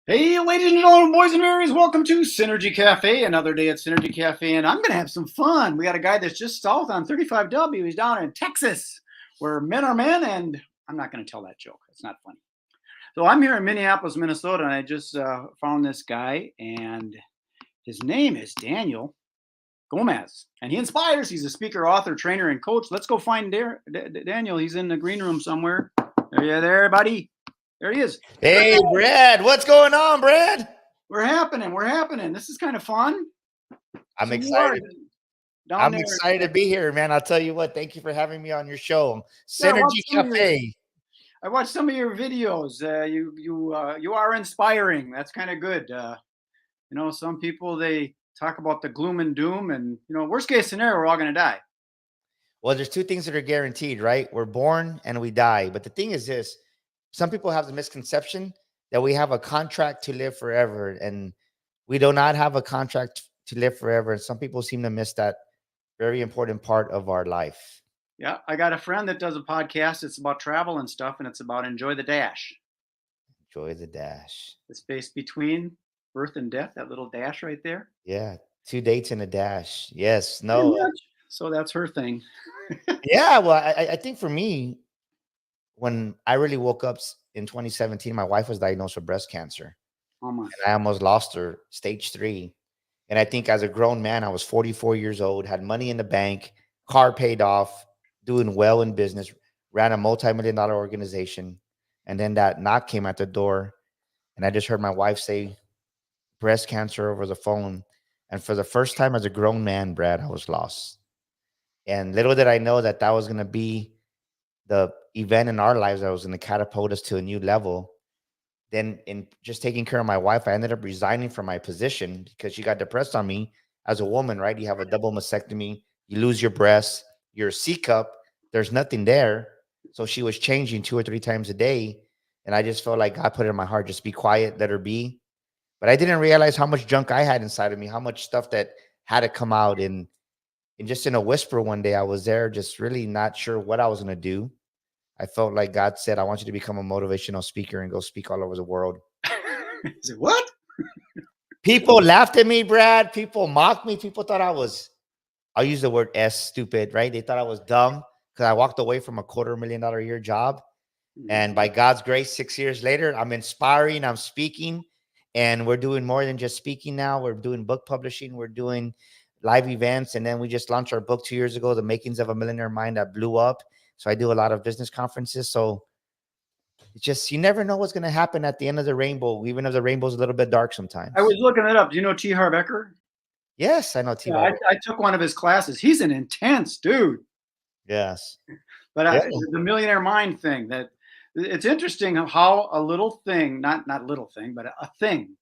Hey, ladies and gentlemen, boys and girls, welcome to Synergy Cafe. Another day at Synergy Cafe, and I'm going to have some fun. We got a guy that's just south on 35W. He's down in Texas, where men are men, and I'm not going to tell that joke. It's not funny. So I'm here in Minneapolis, Minnesota, and I just found this guy, and his name is Daniel Gomez, and he inspires. He's a speaker, author, trainer, and coach. Let's go find Daniel. He's in the green room somewhere. Are you there, buddy? There he is. Hey, Brad, what's going on, Brad? We're happening. We're happening. This is kind of fun. I'm So you are excited. down I'm there. excited to be here, man. I'll tell you what. Thank you for having me on your show, Yeah, Synergy Cafe. I watched some of your videos. You are inspiring. That's kind of good. Some people they talk about the gloom and doom, and worst case scenario, we're all going to die. Well, there's two things that are guaranteed, right? We're born and we die. But the thing is this, some people have the misconception that we have a contract to live forever, and we do not have a contract to live forever. And some people seem to miss that very important part of our life. Yeah, I got a friend that does a podcast. It's about travel and stuff, and it's about enjoy the dash. Enjoy the dash. The space between birth and death. That little dash right there. Yeah, 2 dates and a dash. Yes, Pretty no. much. So that's her thing. Yeah, well, I think for me, when I really woke up in 2017, my wife was diagnosed with breast cancer. Oh my. And I almost lost her, stage 3. And I think as a grown man, I was 44 years old, had money in the bank, car paid off, doing well in business, ran a multi-million-dollar organization. And then that knock came at the door. And I just heard my wife say breast cancer over the phone. And for the first time as a grown man, Brad, I was lost. And little did I know that that was going to be the event in our lives that was going to catapult us to a new level. Then in just taking care of my wife, I ended up resigning from my position because she got depressed on me as a woman, right? You have a double mastectomy, you lose your breast, you're a C cup, there's nothing there. So she was changing 2 or 3 times a day. And I just felt like God put it in my heart, just be quiet, let her be. But I didn't realize how much junk I had inside of me, how much stuff that had to come out. And just in a whisper one day, I was there just really not sure what I was going to do. I felt like God said, I want you to become a motivational speaker and go speak all over the world. Is it what? People laughed at me, Brad. People mocked me. People thought I'll use the word stupid, right? They thought I was dumb because I walked away from a $250,000 a year job. And by God's grace, 6 years later, I'm inspiring, I'm speaking, and we're doing more than just speaking now. We're doing book publishing, we're doing live events. And then we just launched our book 2 years ago, The Makings of a Millionaire Mind, that blew up. So I do a lot of business conferences. So it's just, you never know what's going to happen at the end of the rainbow, even if the rainbow's a little bit dark sometimes. I was looking it up. Do you know T. Harv Eker? Yes, I know T. Yeah, I took one of his classes. He's an intense dude. Yes. But Yeah. the millionaire mind thing, that it's interesting how a little thing, not little thing, but a thing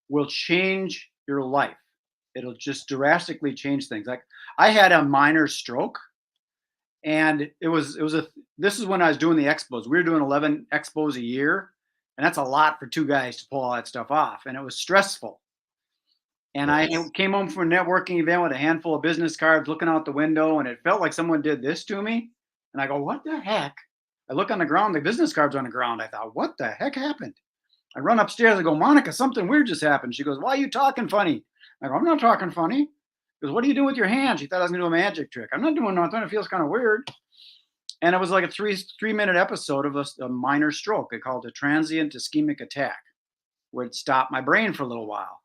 will change your life. It'll just drastically change things. Like I had a minor stroke, and this is when I was doing the expos. We were doing 11 expos a year, and that's a lot for two guys to pull all that stuff off, and it was stressful. And I came home from a networking event with a handful of business cards, looking out the window, and it felt like someone did this to me. And I go, what the heck? I look on the ground, the business cards on the ground. I thought, what the heck happened? I run upstairs. I go, Monica, something weird just happened. She goes, why are you talking funny? I go, I'm not talking funny. She goes, what do you do with your hand? She thought I was going to do a magic trick. I'm not doing nothing. It feels kind of weird. And it was like a three-minute episode of a minor stroke. They called it a transient ischemic attack, where it stopped my brain for a little while.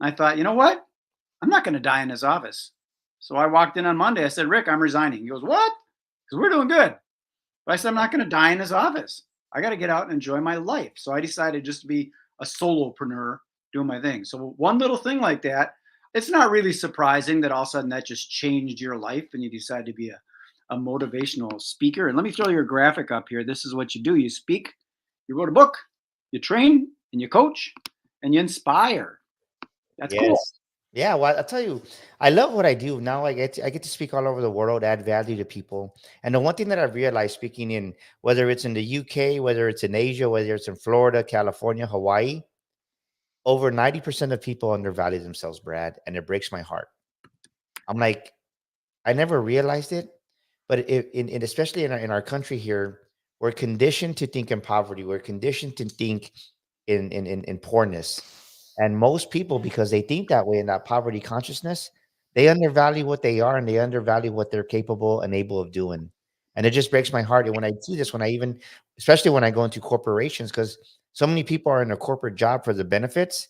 I thought, you know what? I'm not going to die in this office. So I walked in on Monday. I said, Rick, I'm resigning. He goes, what? Because we're doing good. But I said, I'm not going to die in this office. I got to get out and enjoy my life. So I decided just to be a solopreneur doing my thing. So one little thing like that, it's not really surprising that all of a sudden that just changed your life and you decide to be a motivational speaker. And let me throw your graphic up here. This is what you do. You speak, you wrote a book, you train, and you coach, and you inspire. That's cool. Yeah, well, I'll tell you, I love what I do. Now I get to speak all over the world, add value to people. And the one thing that I've realized speaking in, whether it's in the UK, whether it's in Asia, whether it's in Florida, California, Hawaii, over 90% of people undervalue themselves, Brad, and it breaks my heart. I'm like, I never realized it, but especially in our country here, we're conditioned to think in poverty. We're conditioned to think in poorness. And most people, because they think that way in that poverty consciousness, they undervalue what they are and they undervalue what they're capable and able of doing. And it just breaks my heart. And when I see this, when I even, especially when I go into corporations, because so many people are in a corporate job for the benefits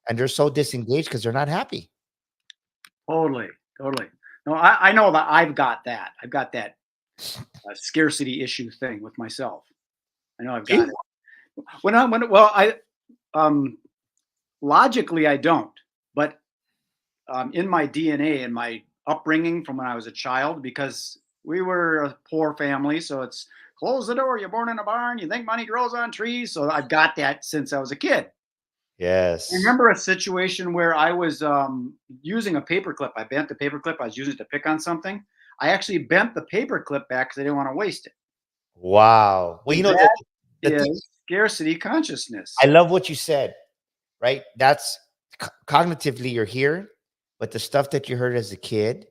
and they're so disengaged because they're not happy. Totally, totally. No, I know that I've got that. I've got that scarcity issue thing with myself. I know I've got You? it. Well, I um, logically I don't, but in my DNA and my upbringing from when I was a child, because we were a poor family, so it's close the door. You're born in a barn. You think money grows on trees. So I've got that since I was a kid. I Yes. remember a situation where I was using a paperclip. I bent the paperclip. I was using it to pick on something. I actually bent the paperclip back because I didn't want to waste it. Wow. Well, So you know, that the thing, is scarcity I consciousness. love what you said, right? That's cognitively you're here, but the stuff that you heard as a kid,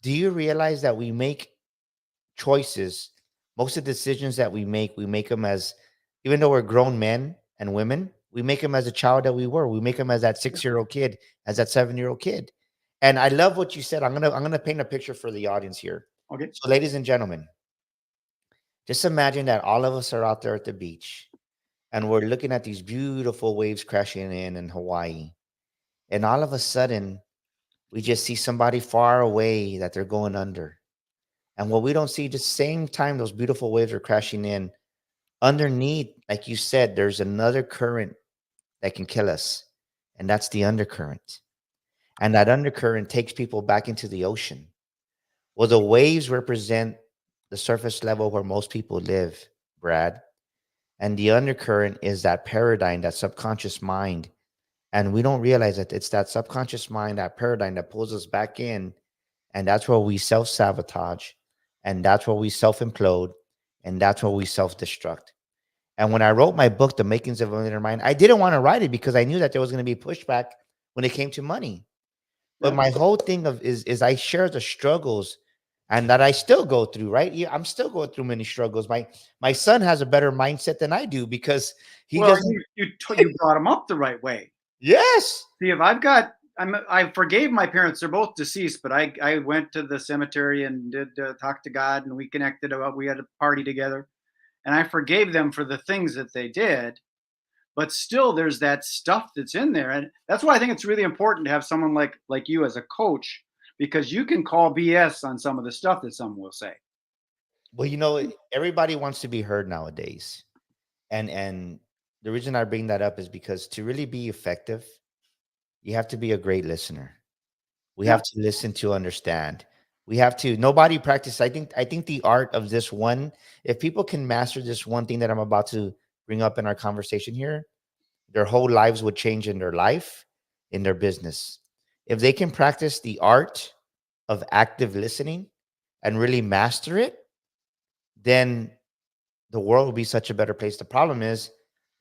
do you realize that we make choices, most of the decisions that we make them as, even though we're grown men and women, we make them as a child that we were. We make them as that 6-year-old kid, as that 7-year-old kid. And I love what you said. I'm gonna paint a picture for the audience here. Okay. So, ladies and gentlemen, just imagine that all of us are out there at the beach and we're looking at these beautiful waves crashing in Hawaii. And all of a sudden, we just see somebody far away that they're going under. And what we don't see, just same time those beautiful waves are crashing in, underneath, like you said, there's another current that can kill us. And that's the undercurrent. And that undercurrent takes people back into the ocean. Well, the waves represent the surface level where most people live, Brad. And the undercurrent is that paradigm, that subconscious mind. And we don't realize that it's that subconscious mind, that paradigm that pulls us back in. And that's where we self sabotage. And that's where we self implode. And that's where we self destruct. And when I wrote my book, The Makings of a Millionaire Mind, I didn't want to write it because I knew that there was going to be pushback when it came to money. But Yeah. my whole thing of is I share the struggles and that I still go through, right? Yeah, I'm still going through many struggles. My son has a better mindset than I do because he Well, doesn't. you brought them up the right way. Yes. See, if I forgave my parents. They're both deceased, but I went to the cemetery and did talk to God, and we connected. We had a party together, and I forgave them for the things that they did. But still, there's that stuff that's in there, and that's why I think it's really important to have someone like you as a coach, because you can call BS on some of the stuff that someone will say. Well, you know, everybody wants to be heard nowadays. And the reason I bring that up is because to really be effective, you have to be a great listener. We Yeah, have to listen to understand. We have to nobody practice. I think the art of this one, if people can master this one thing that I'm about to bring up in our conversation here, their whole lives would change in their life, in their business. If they can practice the art of active listening and really master it, then the world will be such a better place. The problem is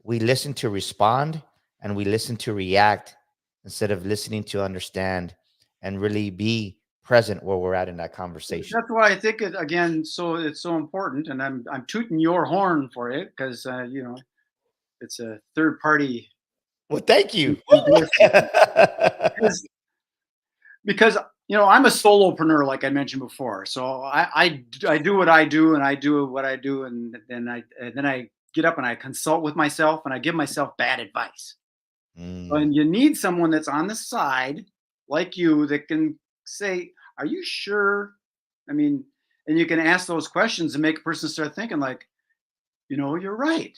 we listen to respond and we listen to react instead of listening to understand and really be present where we're at in that conversation. that's why I think it again. So it's so important, and I'm tooting your horn for it because it's a third party Well, thank you. endorsement. Because I'm a solopreneur, like I mentioned before. So I do what I do, and I do what I do, and then I get up and I consult with myself, and I give myself bad advice. Mm. And you need someone that's on the side, like you, that can say, "Are you sure?" I mean, and you can ask those questions and make a person start thinking, like, you're right.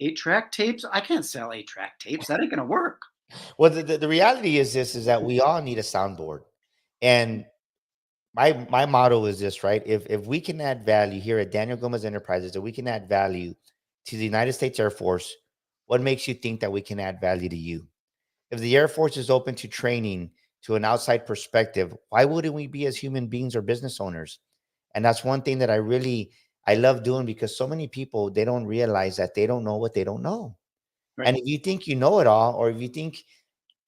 8-track tapes? I can't sell 8-track tapes. That ain't gonna work. Well, the reality is this is that we all need a soundboard. And my motto is this, right? If we can add value here at Daniel Gomez Enterprises, if we can add value to the United States Air Force, what makes you think that we can add value to you? If the Air Force is open to training to an outside perspective, why wouldn't we be as human beings or business owners? And that's one thing that I love doing because so many people they don't realize that they don't know what they don't know. Right. And if you think you know it all, or if you think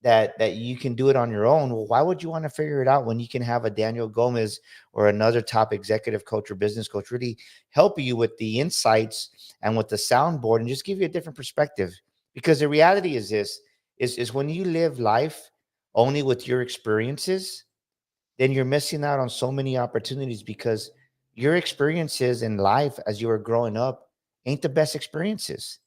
that you can do it on your own, well, why would you want to figure it out when you can have a Daniel Gomez or another top executive coach or business coach really help you with the insights and with the soundboard and just give you a different perspective? Because the reality is this is when you live life only with your experiences, then you're missing out on so many opportunities because your experiences in life as you were growing up ain't the best experiences.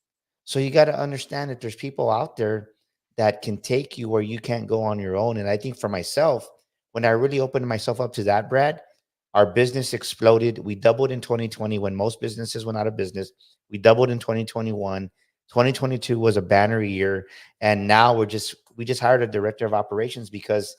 So you got to understand that there's people out there that can take you where you can't go on your own. And I think for myself, when I really opened myself up to that, Brad, our business exploded. We doubled in 2020 when most businesses went out of business. We doubled in 2021. 2022 was a banner year. And now we just hired a director of operations because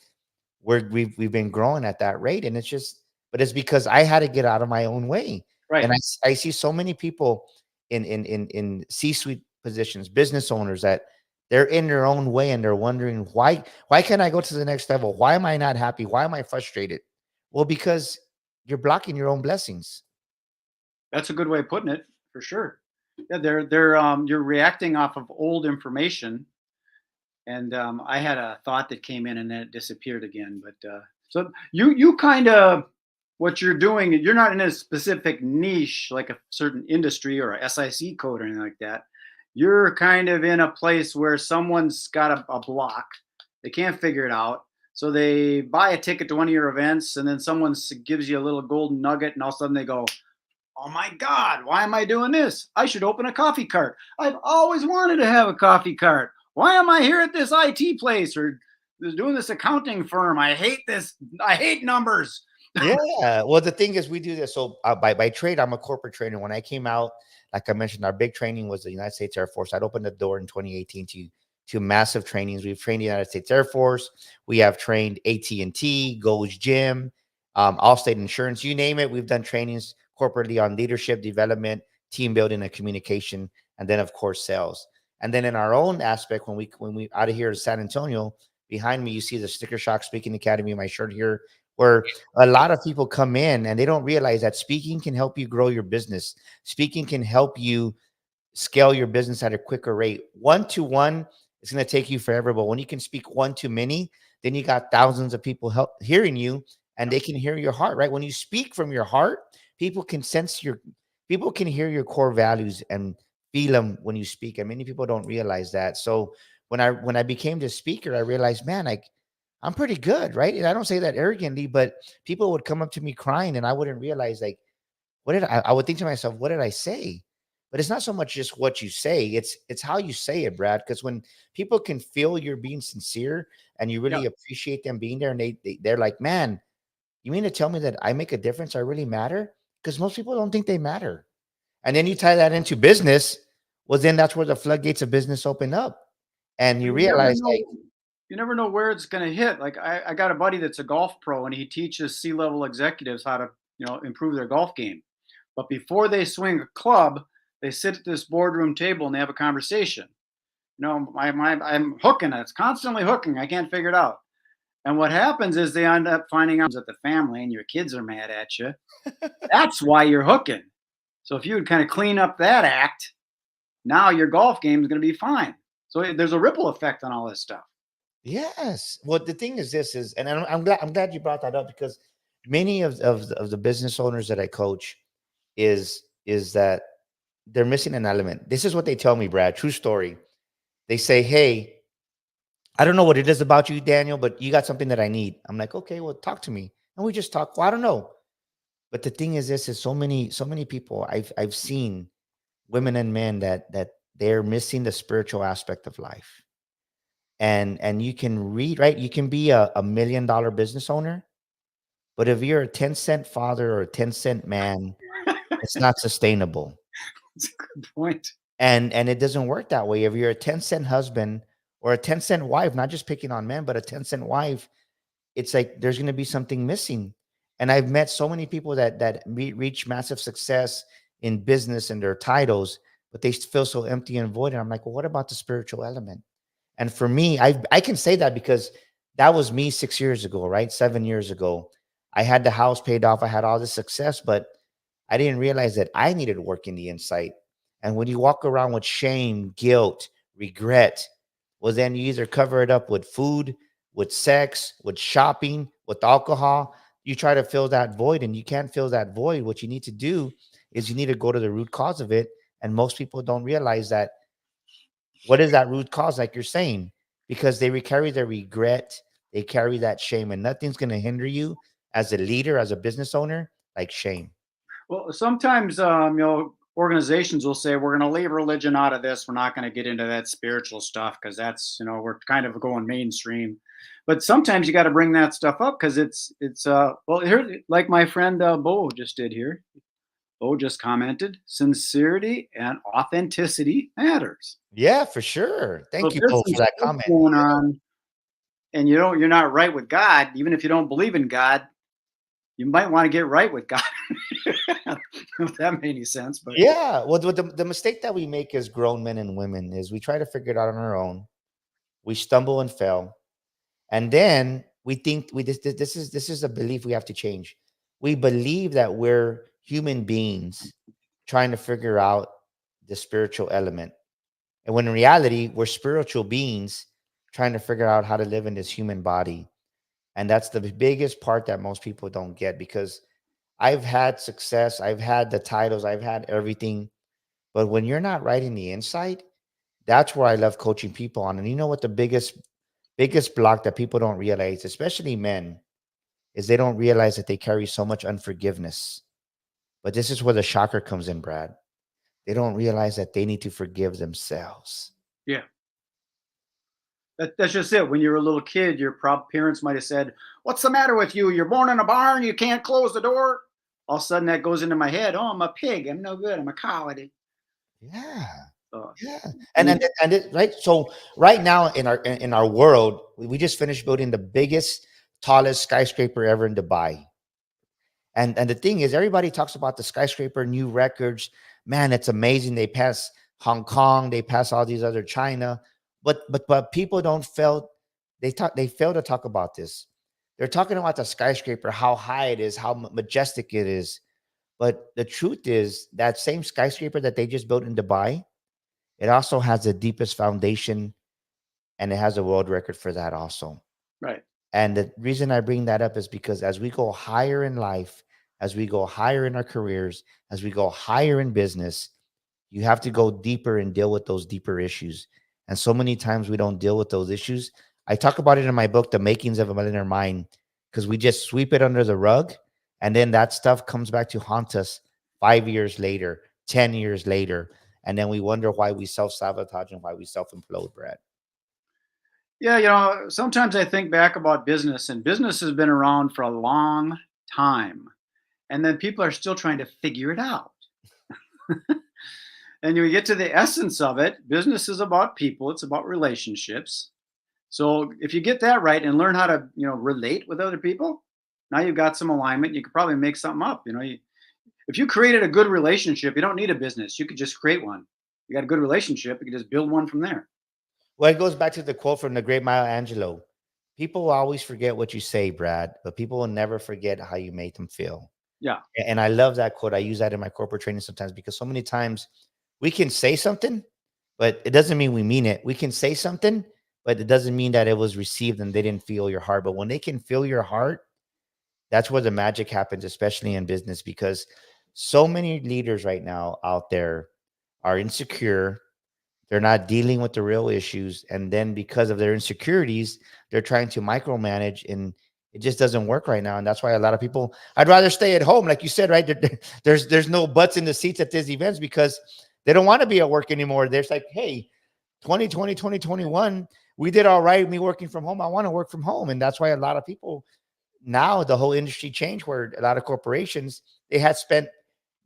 we've been growing at that rate. And it's just, but it's because I had to get out of my own way. And Right. I see so many people in C-suite positions, business owners, that they're in their own way and they're wondering why can't I go to the next level? Why am I not happy? Why am I frustrated? Well, because you're blocking your own blessings. That's a good way of putting it, for sure. Yeah, they're you're reacting off of old information, and I had a thought that came in and then it disappeared again. But so you kind of what you're doing. You're not in a specific niche like a certain industry or a SIC code or anything like that. You're kind of in a place where someone's got a block, they can't figure it out. So they buy a ticket to one of your events, and then someone gives you a little golden nugget, and all of a sudden they go, "Oh my God, why am I doing this? I should open a coffee cart. I've always wanted to have a coffee cart. Why am I here at this IT place or doing this accounting firm? I hate this. I hate numbers." Yeah. Well, the thing is, we do this. So by trade, I'm a corporate trainer. When I came out, like I mentioned, our big training was the United States Air Force. I'd opened the door in 2018 to massive trainings. We've trained the United States Air Force. We have trained AT&T, Gold's Gym, Allstate Insurance, you name it. We've done trainings corporately on leadership development, team building, and communication, and then of course sales. And then in our own aspect, when we out of here in San Antonio, behind me you see the Sticker Shock Speaking Academy, my shirt here, where a lot of people come in and they don't realize that speaking can help you grow your business. Speaking can help you scale your business at a quicker rate. One to one is going to take you forever, but when you can speak one to many, then you got thousands of people hearing you, and they can hear your heart, right? When you speak from your heart, people can sense people can hear your core values and feel them when you speak. And many people don't realize that. So when I became the speaker, I realized, man, I'm pretty good, right? And I don't say that arrogantly, but people would come up to me crying, and I wouldn't realize, like, I would think to myself, what did I say? But it's not so much just what you say, it's how you say it, Brad. Because when people can feel you're being sincere and you Yeah. really appreciate them being there, and they're like, man, you mean to tell me that I make a difference? I really matter? Because most people don't think they matter. And then you tie that into business. Well, then that's where the floodgates of business open up. And you You never realize, like, know. You never know where it's going to hit. Like I got a buddy that's a golf pro, and he teaches C-level executives how to, improve their golf game. But before they swing a club, they sit at this boardroom table and they have a conversation. I'm hooking it. It's constantly hooking. I can't figure it out. And what happens is they end up finding out that the family and your kids are mad at you. That's why you're hooking. So if you would kind of clean up that act, now your golf game is going to be fine. So there's a ripple effect on all this stuff. yes. Well, the thing is, this is, and I'm glad you brought that up, because many of the business owners that I coach is that they're missing an element. This is what they tell me, Brad. True story. They say, "Hey, I don't know what it is about you, Daniel, but you got something that I need." I'm like, "Okay, well, talk to me." And we just talk. Well, I don't know. But the thing is, this is so many people I've seen, women and men, that they're missing the spiritual aspect of life. And you can read, right? You can be a $1 million business owner, but if you're a 10-cent father or a 10-cent man, it's not sustainable. That's a good point. And it doesn't work that way. If you're a 10-cent husband or a 10-cent wife, not just picking on men, but a 10-cent wife, it's like there's going to be something missing. And I've met so many people that reach massive success in business and their titles, but they feel so empty and void. And I'm like, well, what about the spiritual element? And for me, I can say that because that was me 6 years ago, right? 7 years ago. I had the house paid off. I had all this success, but I didn't realize that I needed work in the insight. And when you walk around with shame, guilt, regret, well, then you either cover it up with food, with sex, with shopping, with alcohol. You try to fill that void, and you can't fill that void. What you need to do is you need to go to the root cause of it. And most people don't realize that What is that root cause, like you're saying? Because they carry the regret, they carry that shame, and nothing's going to hinder you as a leader, as a business owner, like shame. Well, sometimes, organizations will say we're going to leave religion out of this. We're not going to get into that spiritual stuff because that's, we're kind of going mainstream. But sometimes you got to bring that stuff up because well, here, like my friend Bo just did here. Bo just commented, sincerity and authenticity matters. Yeah, for sure. So Thank if you there's both some for that stuff comment. going on and you're not right with God, even if you don't believe in God, you might want to get right with God. If that made any sense, but Yeah. Well, the mistake that we make as grown men and women is we try to figure it out on our own. We stumble and fail. And then we think this is a belief we have to change. We believe that we're human beings trying to figure out the spiritual element. And when in reality, we're spiritual beings trying to figure out how to live in this human body. And that's the biggest part that most people don't get, because I've had success, I've had the titles, I've had everything. But when you're not right in the inside, that's where I love coaching people on. And you know what the biggest block that people don't realize, especially men, is they don't realize that they carry so much unforgiveness. But this is where the shocker comes in, Brad. They don't realize that they need to forgive themselves. yeah. That's just it. When you were a little kid, your parents might have said, "What's the matter with you? You're born in a barn. You can't close the door." All of a sudden, that goes into my head. Oh, I'm a pig. I'm no good. I'm a coward. Yeah. Uh, Yeah. and And right. So right now in our world, we just finished building the biggest, tallest skyscraper ever in Dubai. And the thing is, everybody talks about the skyscraper, new records. Man, it's amazing. They pass Hong Kong, they pass all these other China, but people don't feel they fail to talk about this. They're talking about the skyscraper, how high it is, how majestic it is. But the truth is that same skyscraper that they just built in Dubai, it also has the deepest foundation, and it has a world record for that also. right. And the reason I bring that up is because as we go higher in life, as we go higher in our careers, as we go higher in business, you have to go deeper and deal with those deeper issues. And so many times we don't deal with those issues. I talk about it in my book, The Makings of a Millionaire Mind, because we just sweep it under the rug. And then that stuff comes back to haunt us 5 years later, 10 years later. And then we wonder why we self sabotage and why we self implode, Brad. Yeah, sometimes I think back about business, and business has been around for a long time, and then people are still trying to figure it out. And you get to the essence of it. Business is about people. It's about relationships. So if you get that right and learn how to, relate with other people, now you've got some alignment. You could probably make something up. If you created a good relationship, you don't need a business. You could just create one. You got a good relationship, you could just build one from there. Well, it goes back to the quote from the great Maya Angelou. People will always forget what you say, Brad, but people will never forget how you made them feel. Yeah. And I love that quote. I use that in my corporate training sometimes, because so many times we can say something, but it doesn't mean we mean it. We can say something, but it doesn't mean that it was received and they didn't feel your heart. But when they can feel your heart, that's where the magic happens, especially in business, because so many leaders right now out there are insecure. They're not dealing with the real issues. And then because of their insecurities, they're trying to micromanage, and it just doesn't work right now. And that's why a lot of people, I'd rather stay at home. Like you said, right? There's no butts in the seats at these events because they don't want to be at work anymore. There's like, hey, 2020, 2021, we did all right. Me working from home. I want to work from home. And that's why a lot of people now, the whole industry changed, where a lot of corporations, they had spent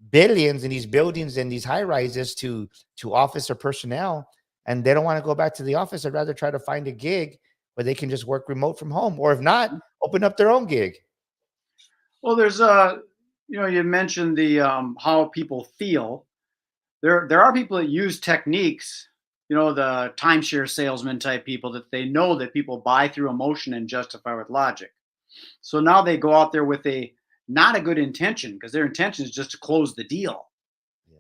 billions in these buildings and these high rises to office or personnel, and they don't want to go back to the office. I'd rather try to find a gig where they can just work remote from home, or if not, open up their own gig. Well, there's you mentioned the how people feel. There are people that use techniques, the timeshare salesman type people that they know that people buy through emotion and justify with logic. So now they go out there with a not a good intention because their intention is just to close the deal. Yes.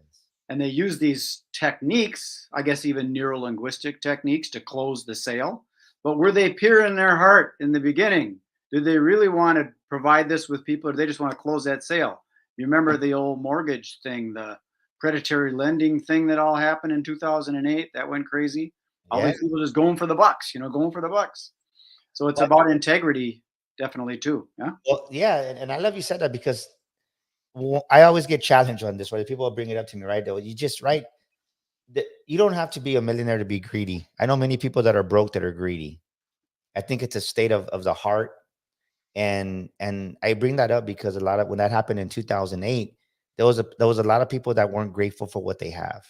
And they use these techniques, I guess even neuro linguistic techniques, to close the sale. But were they pure in their heart in the beginning? Did they really want to provide this with people, or do they just want to close that sale? You remember the old mortgage thing, the predatory lending thing that all happened in 2008? That went crazy. All Yeah. these people just going for the bucks, going for the bucks. So it's Well, about integrity, definitely too. Yeah. well, yeah, and I love you said that because I always get challenged on this. Where people bring it up to me, right? Though you just right, you don't have to be a millionaire to be greedy. I know many people that are broke that are greedy. I think it's a state of the heart, and I bring that up because a lot of when that happened in 2008, there was a lot of people that weren't grateful for what they have,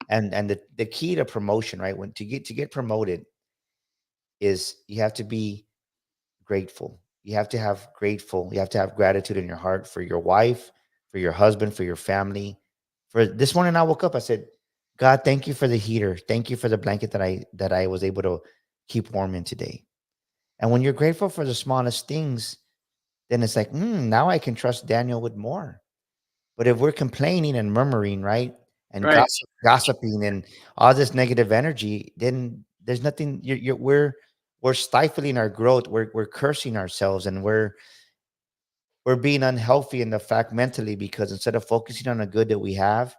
and the key to promotion, right? When to get promoted is you have to be grateful. You have to have gratitude in your heart for your wife, for your husband, for your family. For this morning, I woke up. I said, God, thank you for the heater. Thank you for the blanket that I was able to keep warm in today. And when you're grateful for the smallest things, then it's like, now I can trust Daniel with more. But if we're complaining and murmuring, right, and Right. gossiping and all this negative energy, then there's nothing. We're stifling our growth. We're cursing ourselves, and we're being unhealthy in the fact mentally because instead of focusing on the good that we have,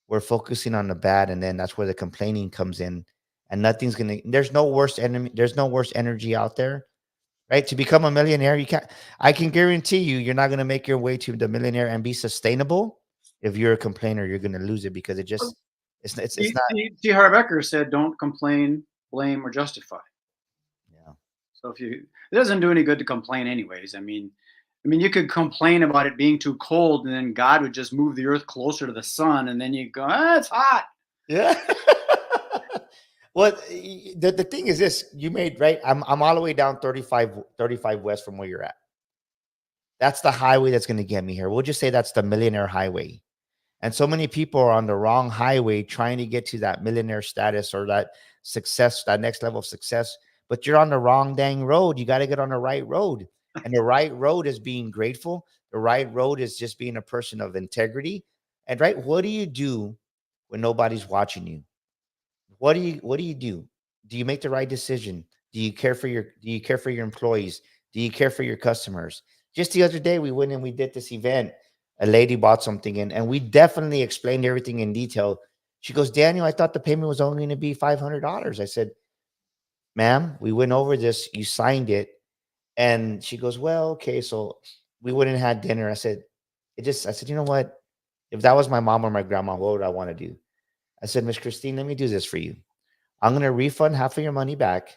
we're focusing on the bad, and then that's where the complaining comes in. And nothing's gonna. There's no worse enemy. There's no worse energy out there, right? To become a millionaire, you can't. I can guarantee you're not gonna make your way to the millionaire and be sustainable. If you're a complainer, you're gonna lose it because it's not. T. Harv Eker said, "Don't complain, blame, or justify." Yeah. So it doesn't do any good to complain, anyways. I mean, you could complain about it being too cold, and then God would just move the earth closer to the sun, and then you go, it's hot. Yeah. Well, the thing is this: you made right. I'm all the way down 35 west from where you're at. That's the highway that's going to get me here. We'll just say that's the millionaire highway. And so many people are on the wrong highway trying to get to that millionaire status or that success, that next level of success. But you're on the wrong dang road. You got to get on the right road. And the right road is being grateful. The right road is just being a person of integrity. And right, what do you do when nobody's watching you? What do you do? Do you make the right decision? Do you care for your employees? Do you care for your customers? Just the other day we went and we did this event. A lady bought something and we definitely explained everything in detail. She goes, Daniel, I thought the payment was only going to be $500. I said, ma'am, we went over this, you signed it. And she goes, well, okay. So we went and had dinner. I said, you know what? If that was my mom or my grandma, what would I want to do? I said, Miss Christine, let me do this for you. I'm going to refund half of your money back.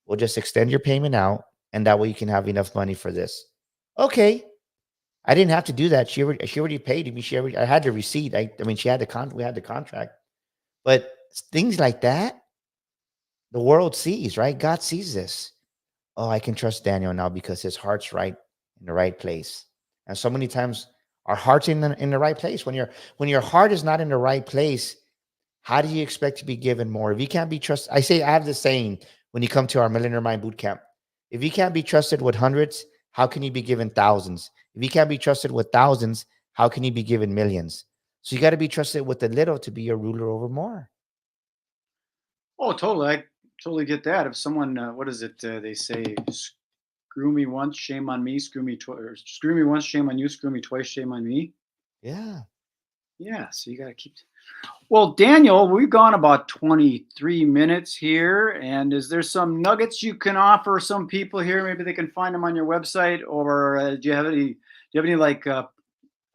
We'll just extend your payment out, and that way you can have enough money for this. Okay. I didn't have to do that. She already paid me. I had the receipt. I mean, she had we had the contract. But things like that, the world sees, right? God sees this. Oh, I can trust Daniel now because his heart's right in the right place. And so many times our heart's in the right place. When your heart is not in the right place, how do you expect to be given more? If you can't be trusted, I have this saying when you come to our Millionaire Mind Boot Camp. If you can't be trusted with hundreds, how can you be given thousands? If you can't be trusted with thousands, how can you be given millions? So you got to be trusted with a little to be a ruler over more. Oh, totally. I totally get that. If someone, what is it? They say, "Screw me once, shame on me. Screw me twice. Screw me once, shame on you. Screw me twice, shame on me." Yeah. Yeah. So you got to keep. Well, Daniel, we've gone about 23 minutes here, and is there some nuggets you can offer some people here? Maybe they can find them on your website, or do you have any? Do you have any like?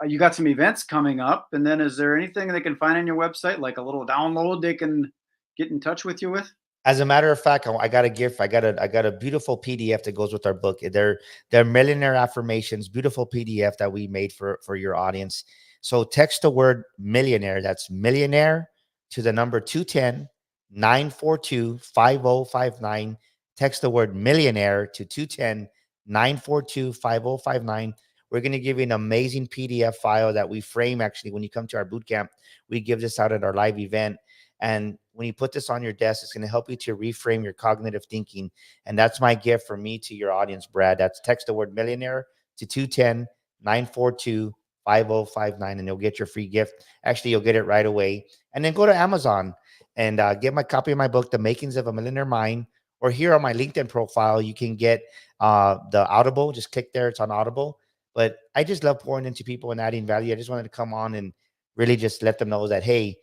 You got some events coming up, and then is there anything they can find on your website, like a little download they can get in touch with you with? As a matter of fact, I got a gift. I got a beautiful PDF that goes with our book. They're millionaire affirmations, beautiful PDF that we made for your audience. So text the word millionaire. That's millionaire to the number 210-942-5059. Text the word millionaire to 210-942-5059. We're going to give you an amazing PDF file that we frame. Actually, when you come to our boot camp, we give this out at our live event. And when you put this on your desk, it's going to help you to reframe your cognitive thinking. And that's my gift from me to your audience, Brad. That's text the word millionaire to 210-942-5059, and you'll get your free gift. Actually, you'll get it right away. And then go to Amazon and get my copy of my book, The Makings of a Millionaire Mind. Or here on my LinkedIn profile, you can get the Audible. Just click there. It's on Audible. But I just love pouring into people and adding value. I just wanted to come on and really just let them know that, hey,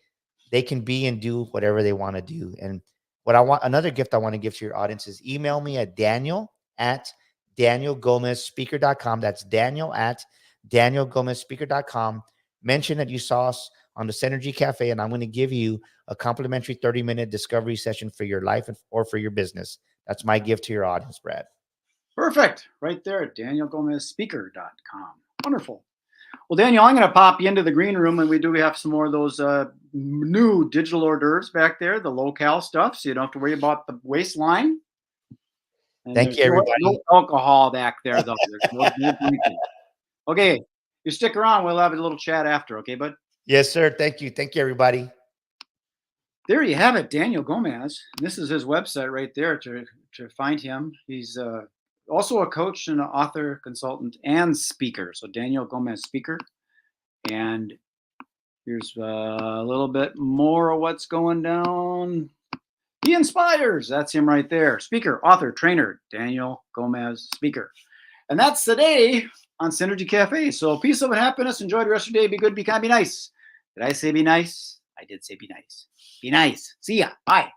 they can be and do whatever they want to do. And Another gift I want to give to your audience is email me at daniel@danielgomezspeaker.com. That's daniel@danielgomezspeaker.com. Mention that you saw us on the Synergy Cafe, and I'm going to give you a complimentary 30-minute discovery session for your life or for your business. That's my gift to your audience, Brad. Perfect. Right there at danielgomezspeaker.com. Wonderful. Well, Daniel, I'm going to pop you into the green room, and we do have some more of those new digital hors d'oeuvres back there, the low-cal stuff, so you don't have to worry about the waistline. And Thank there's you, everybody. no alcohol back there, though. There's no drinking. Okay, you stick around. We'll have a little chat after, okay, bud? Yes, sir. Thank you. Thank you, everybody. There you have it, Daniel Gomez. This is his website right there to find him. He's also a coach and an author, consultant, and speaker. So Daniel Gomez, speaker. And here's a little bit more of what's going down. He inspires. That's him right there. Speaker, author, trainer, Daniel Gomez, speaker. And that's the day on Synergy Cafe. So peace, love, and happiness. Enjoy the rest of your day. Be good, be kind, be nice. Did I say be nice? I did say be nice. Be nice. See ya. Bye.